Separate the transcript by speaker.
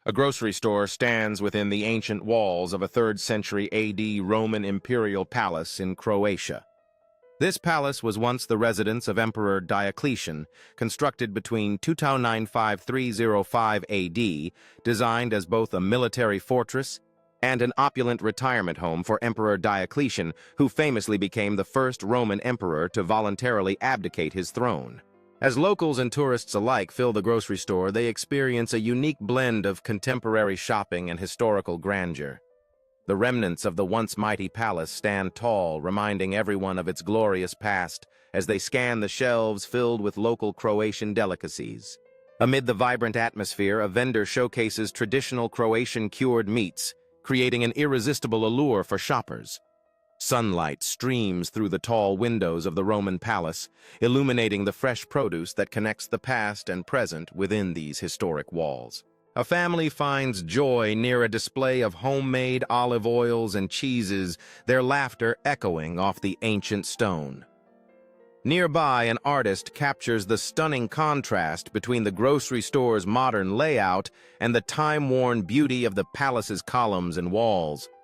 Speaker 1: A grocery store stands within the ancient walls of a 3rd century AD Roman imperial palace in Croatia. This palace was once the residence of Emperor Diocletian, constructed between 295–305 AD, designed as both a military fortress and an opulent retirement home for Emperor Diocletian, who famously became the first Roman emperor to voluntarily abdicate his throne. As locals and tourists alike fill the grocery store, they experience a unique blend of contemporary shopping and historical grandeur. The remnants of the once mighty palace stand tall, reminding everyone of its glorious past as they scan the shelves filled with local Croatian delicacies. Amid the vibrant atmosphere, a vendor showcases traditional Croatian cured meats, creating an irresistible allure for shoppers. Sunlight streams through the tall windows of the Roman palace, illuminating the fresh produce that connects the past and present within these historic walls. A family finds joy near a display of homemade olive oils and cheeses, their laughter echoing off the ancient stone. Nearby, an artist captures the stunning contrast between the grocery store's modern layout and the time-worn beauty of the palace's columns and walls.